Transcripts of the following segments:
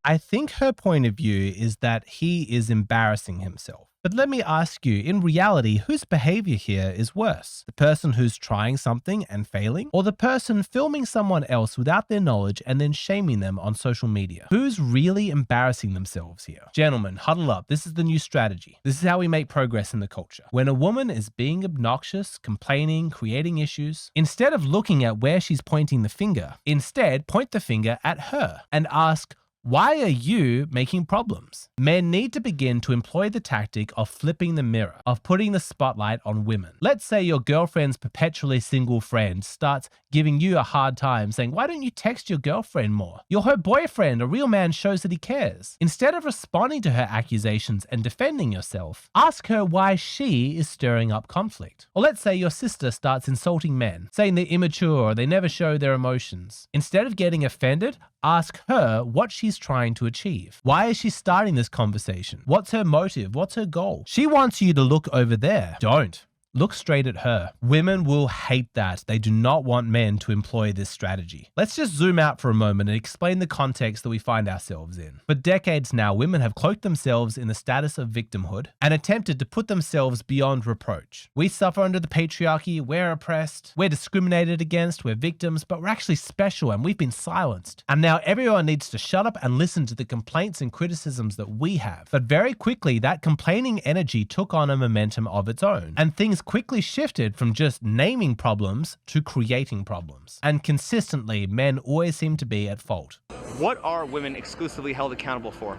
I think her point of view is that he is embarrassing himself. But let me ask you, in reality, whose behavior here is worse? The person who's trying something and failing? Or the person filming someone else without their knowledge and then shaming them on social media? Who's really embarrassing themselves here? Gentlemen, huddle up. This is the new strategy. This is how we make progress in the culture. When a woman is being obnoxious, complaining, creating issues, instead of looking at where she's pointing the finger, instead point the finger at her and ask, why are you making problems? Men need to begin to employ the tactic of flipping the mirror, of putting the spotlight on women. Let's say your girlfriend's perpetually single friend starts giving you a hard time saying, why don't you text your girlfriend more? You're her boyfriend. A real man shows that he cares. Instead of responding to her accusations and defending yourself, ask her why she is stirring up conflict. Or let's say your sister starts insulting men, saying they're immature or they never show their emotions. Instead of getting offended, ask her what she's trying to achieve. Why is she starting this conversation? What's her motive? What's her goal? She wants you to look over there. Don't. Look straight at her. Women will hate that. They do not want men to employ this strategy. Let's just zoom out for a moment and explain the context that we find ourselves in. For decades now, women have cloaked themselves in the status of victimhood and attempted to put themselves beyond reproach. We suffer under the patriarchy, we're oppressed, we're discriminated against, we're victims, but we're actually special and we've been silenced. And now everyone needs to shut up and listen to the complaints and criticisms that we have. But very quickly, that complaining energy took on a momentum of its own, and things quickly shifted from just naming problems to creating problems. And consistently, men always seem to be at fault. What are women exclusively held accountable for?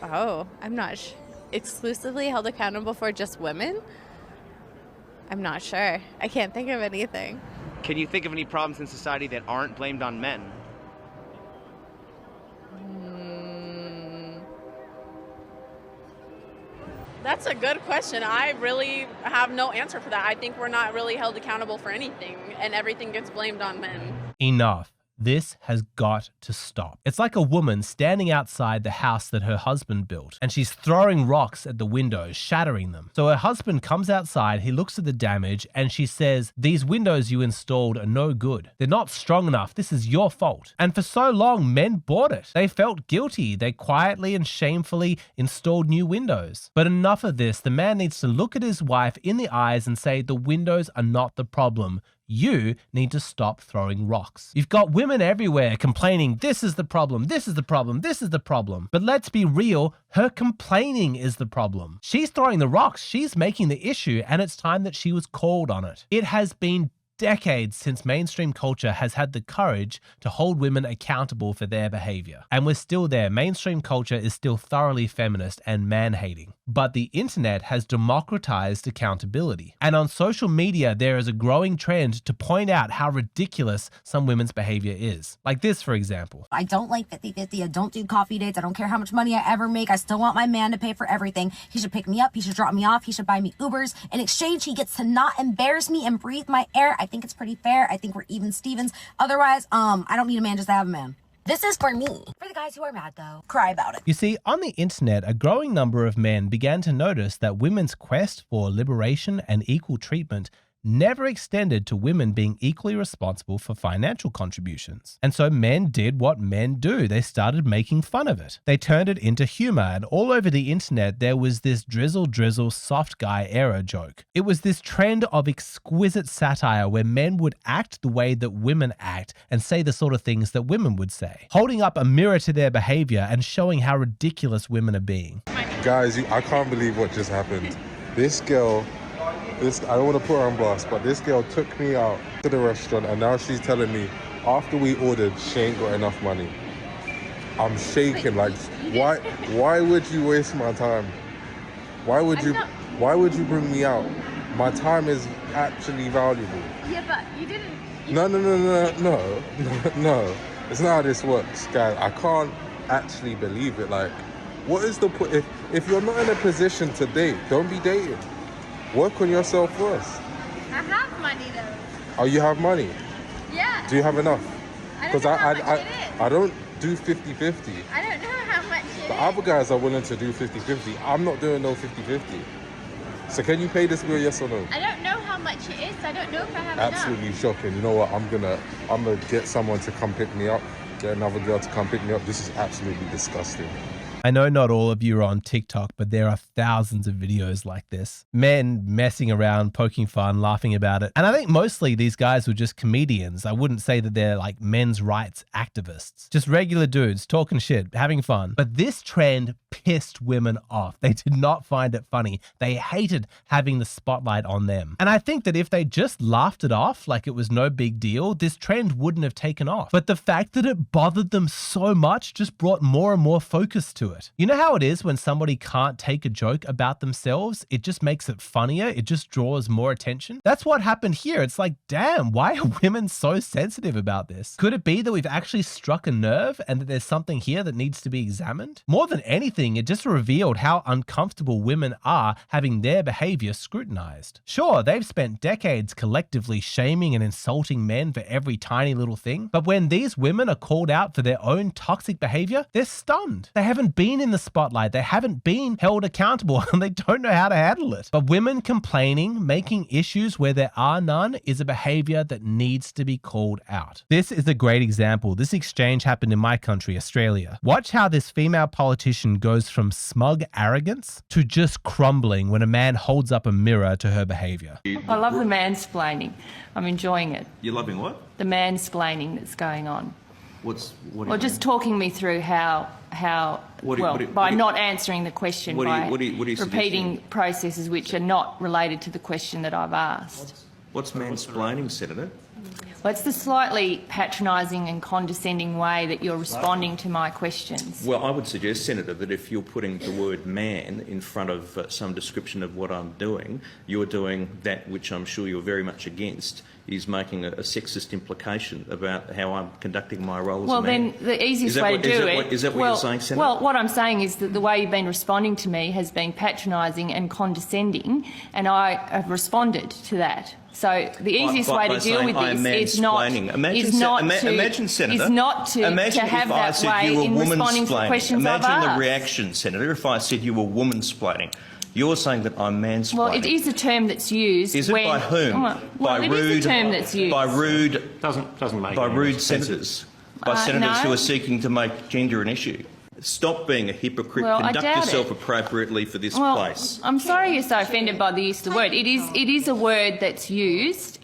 Oh, I'm not exclusively held accountable for just women? I'm not sure. I can't think of anything. Can you think of any problems in society that aren't blamed on men? That's a good question. I really have no answer for that. I think we're not really held accountable for anything, and everything gets blamed on men. Enough. This has got to stop. It's like a woman standing outside the house that her husband built, and she's throwing rocks at the windows, shattering them. So her husband comes outside, he looks at the damage, and she says, these windows you installed are no good. They're not strong enough. This is your fault. And for so long, men bought it. They felt guilty. They quietly and shamefully installed new windows. But enough of this. The man needs to look at his wife in the eyes and say, the windows are not the problem. You need to stop throwing rocks. You've got women everywhere complaining, this is the problem, this is the problem, this is the problem. But let's be real, her complaining is the problem. She's throwing the rocks, she's making the issue, and it's time that she was called on it. It has been decades since mainstream culture has had the courage to hold women accountable for their behavior. And we're still there. Mainstream culture is still thoroughly feminist and man-hating. But the internet has democratized accountability. And on social media, there is a growing trend to point out how ridiculous some women's behavior is. Like this, for example. I don't like 50-50. I don't do coffee dates. I don't care how much money I ever make. I still want my man to pay for everything. He should pick me up. He should drop me off. He should buy me Ubers. In exchange, he gets to not embarrass me and breathe my air. I think it's pretty fair. I think we're even Stevens. Otherwise, I don't need a man just to have a man. This is for me. For the guys who are mad, though, cry about it. You see, on the internet, a growing number of men began to notice that women's quest for liberation and equal treatment never extended to women being equally responsible for financial contributions. And so men did what men do. They started making fun of it. They turned it into humor, and all over the internet there was this drizzle soft guy era joke. It was this trend of exquisite satire where men would act the way that women act and say the sort of things that women would say, holding up a mirror to their behavior and showing how ridiculous women are being. Guys, I can't believe what just happened. This girl, I don't want to put her on blast, but this girl took me out to the restaurant and now she's telling me after we ordered, she ain't got enough money. I'm shaking. Like, why would you waste my time? Why would you bring me out? My time is actually valuable. Yeah, but you didn't. No. It's not how this works, guys. I can't actually believe it. Like, what is the point? If you're not in a position to date, don't be dating. Work on yourself first. I have money though. Oh, you have money? Yeah. Do you have enough? I don't know how much it is. I don't do 50-50. I don't know how much it The is. other guys are willing to do 50-50. I'm not doing no 50-50. So can you pay this bill, yes or no? I don't know how much it is. So I don't know if I have Absolutely enough. shocking. You know what? I'm gonna get someone to come pick me up. get another girl to come pick me up. This is absolutely disgusting. I know not all of you are on TikTok, but there are thousands of videos like this. Men messing around, poking fun, laughing about it. And I think mostly these guys were just comedians. I wouldn't say that they're like men's rights activists. Just regular dudes talking shit, having fun. But this trend pissed women off. They did not find it funny. They hated having the spotlight on them. And I think that if they just laughed it off like it was no big deal, this trend wouldn't have taken off. But the fact that it bothered them so much just brought more and more focus to it. You know how it is when somebody can't take a joke about themselves? It just makes it funnier. It just draws more attention. That's what happened here. It's like, damn, why are women so sensitive about this? Could it be that we've actually struck a nerve and that there's something here that needs to be examined? More than anything, it just revealed how uncomfortable women are having their behavior scrutinized. Sure, they've spent decades collectively shaming and insulting men for every tiny little thing, but when these women are called out for their own toxic behavior, they're stunned. They haven't been in the spotlight. They haven't been held accountable and they don't know how to handle it. But women complaining, making issues where there are none, is a behavior that needs to be called out. This is a great example. This exchange happened in my country, Australia. Watch how this female politician goes from smug arrogance to just crumbling when a man holds up a mirror to her behavior. I love the mansplaining. I'm enjoying it. You're loving what? The mansplaining that's going on. What just talking me through how by not answering the question, by repeating processes which are not related to the question that I've asked. What's mansplaining, Senator? Well, it's the slightly patronising and condescending way that you're responding to my questions. Well, I would suggest, Senator, that if you're putting the word man in front of some description of what I'm doing, you're doing that which I'm sure you're very much against, is making a sexist implication about how I'm conducting my role as a man. Well, then the easiest way to do it... Is that what you're saying, Senator? Well, what I'm saying is that the way you've been responding to me has been patronising and condescending, and I have responded to that. So the easiest way to deal with this is not to have that way in responding to questions I've asked. Imagine the reaction, Senator, if I said you were woman-splaining. You're saying that I'm mansplaining. Well, it is a term that's used. Is it by whom? Well, it is a term that's used. By rude senators. By senators who are seeking to make gender an issue. Stop being a hypocrite. Conduct yourself appropriately for this place. I'm sorry you're so offended by the use of the word. It is a word that's used.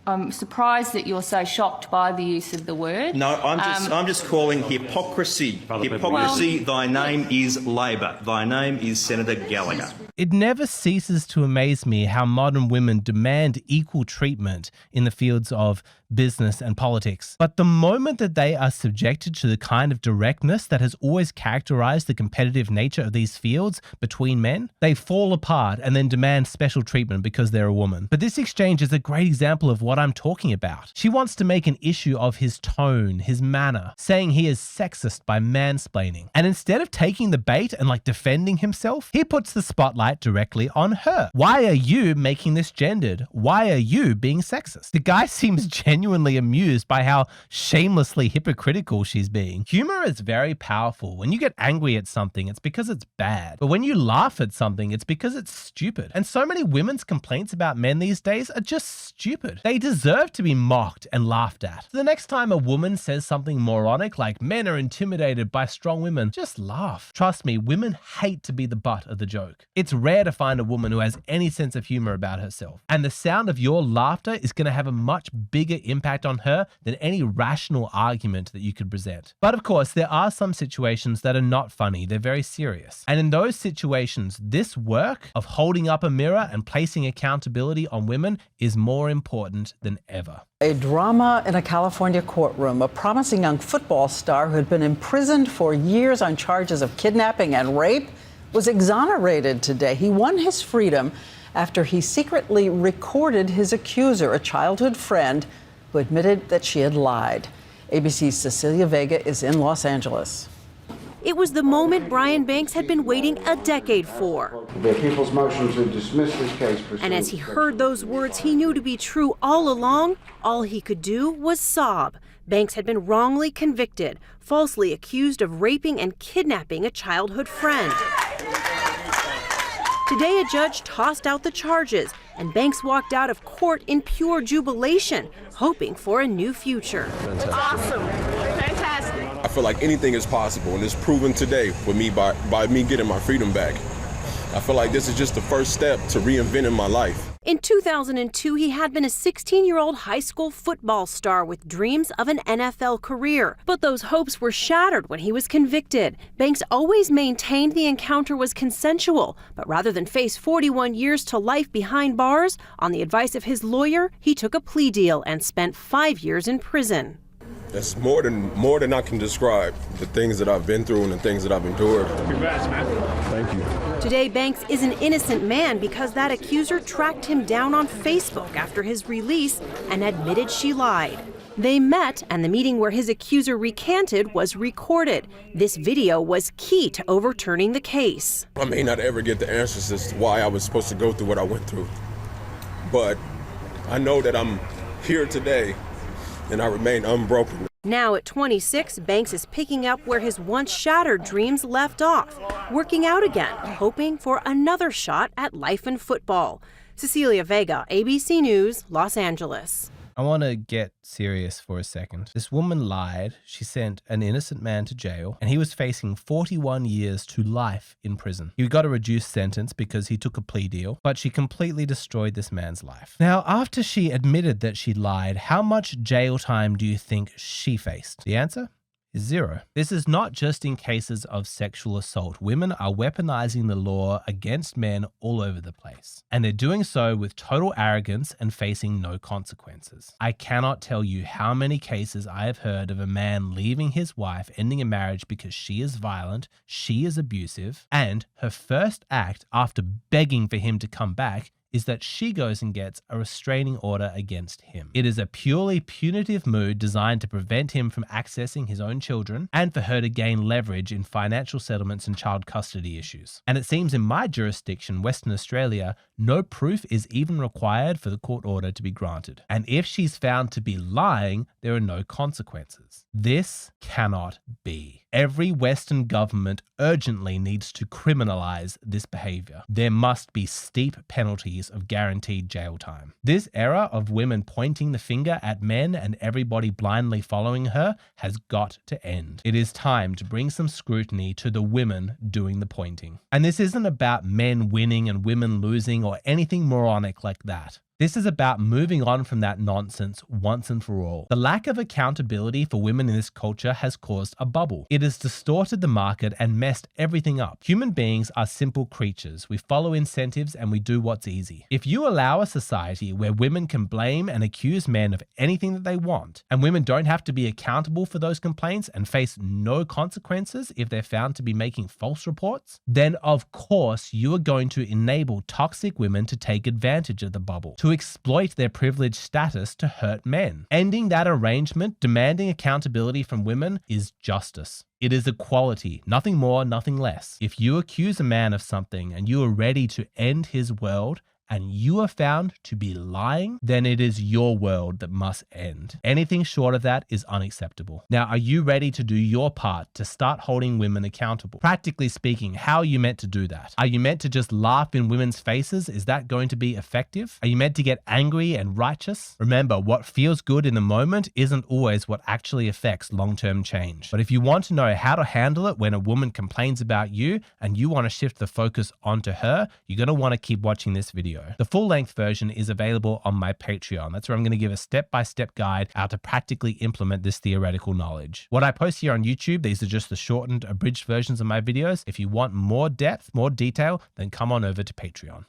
I'm surprised that you're so shocked by the use of the word. No, I'm just calling hypocrisy. Hypocrisy. Thy name is Labor. Thy name is Senator Gallagher. It never ceases to amaze me how modern women demand equal treatment in the fields of business and politics. But the moment that they are subjected to the kind of directness that has always characterized the competitive nature of these fields between men, they fall apart and then demand special treatment because they're a woman. But this exchange is a great example of what I'm talking about. She wants to make an issue of his tone, his manner, saying he is sexist by mansplaining. And instead of taking the bait and defending himself, he puts the spotlight directly on her. Why are you making this gendered? Why are you being sexist? The guy seems genuinely amused by how shamelessly hypocritical she's being. Humor is very powerful. When you get angry at something, it's because it's bad. But when you laugh at something, it's because it's stupid. And so many women's complaints about men these days are just stupid. They deserve to be mocked and laughed at. So the next time a woman says something moronic like men are intimidated by strong women, just laugh. Trust me, women hate to be the butt of the joke. It's rare to find a woman who has any sense of humor about herself. And the sound of your laughter is going to have a much bigger impact on her than any rational argument that you could present. But of course, there are some situations that are not funny. They're very serious. And in those situations, this work of holding up a mirror and placing accountability on women is more important than ever. A drama in a California courtroom. A promising young football star who had been imprisoned for years on charges of kidnapping and rape was exonerated today. He won his freedom after he secretly recorded his accuser, a childhood friend, who admitted that she had lied. ABC's Cecilia Vega is in Los Angeles. It was the moment Brian Banks had been waiting a decade for. The people's motion to dismiss this case. And as he heard those words he knew to be true all along, all he could do was sob. Banks had been wrongly convicted, falsely accused of raping and kidnapping a childhood friend. Today, a judge tossed out the charges, and Banks walked out of court in pure jubilation, hoping for a new future. Awesome. Fantastic. I feel like anything is possible, and it's proven today with me by me getting my freedom back. I feel like this is just the first step to reinventing my life. In 2002, he had been a 16-year-old high school football star with dreams of an NFL career. But those hopes were shattered when he was convicted. Banks always maintained the encounter was consensual, but rather than face 41 years to life behind bars, on the advice of his lawyer, he took a plea deal and spent 5 years in prison. That's more than I can describe, the things that I've been through and the things that I've endured. Congrats, man. Thank you. Today, Banks is an innocent man because that accuser tracked him down on Facebook after his release and admitted she lied. They met, and the meeting where his accuser recanted was recorded. This video was key to overturning the case. I may not ever get the answers as to why I was supposed to go through what I went through, but I know that I'm here today and I remain unbroken. Now at 26, Banks is picking up where his once shattered dreams left off, working out again, hoping for another shot at life in football. Cecilia Vega, ABC News, Los Angeles. I want to get serious for a second. This woman lied. She sent an innocent man to jail, and he was facing 41 years to life in prison. He got a reduced sentence because he took a plea deal, but she completely destroyed this man's life. Now, after she admitted that she lied, how much jail time do you think she faced? The answer is 0. This is not just in cases of sexual assault. Women are weaponizing the law against men all over the place. And they're doing so with total arrogance and facing no consequences. I cannot tell you how many cases I have heard of a man leaving his wife, ending a marriage because she is violent, she is abusive, and her first act after begging for him to come back is that she goes and gets a restraining order against him. It is a purely punitive move designed to prevent him from accessing his own children and for her to gain leverage in financial settlements and child custody issues. And it seems in my jurisdiction, Western Australia, no proof is even required for the court order to be granted. And if she's found to be lying, there are no consequences. This cannot be. Every Western government urgently needs to criminalize this behavior. There must be steep penalties of guaranteed jail time. This era of women pointing the finger at men and everybody blindly following her has got to end. It is time to bring some scrutiny to the women doing the pointing. And this isn't about men winning and women losing or anything moronic like that. This is about moving on from that nonsense once and for all. The lack of accountability for women in this culture has caused a bubble. It has distorted the market and messed everything up. Human beings are simple creatures. We follow incentives and we do what's easy. If you allow a society where women can blame and accuse men of anything that they want, and women don't have to be accountable for those complaints and face no consequences if they're found to be making false reports, then of course you are going to enable toxic women to take advantage of the bubble, to exploit their privileged status to hurt men. Ending that arrangement, demanding accountability from women, is justice. It is equality, nothing more, nothing less. If you accuse a man of something and you are ready to end his world, and you are found to be lying, then it is your world that must end. Anything short of that is unacceptable. Now, are you ready to do your part to start holding women accountable? Practically speaking, how are you meant to do that? Are you meant to just laugh in women's faces? Is that going to be effective? Are you meant to get angry and righteous? Remember, what feels good in the moment isn't always what actually affects long-term change. But if you want to know how to handle it when a woman complains about you and you want to shift the focus onto her, you're going to want to keep watching this video. The full-length version is available on my Patreon. That's where I'm going to give a step-by-step guide how to practically implement this theoretical knowledge. What I post here on YouTube, these are just the shortened, abridged versions of my videos. If you want more depth, more detail, then come on over to Patreon.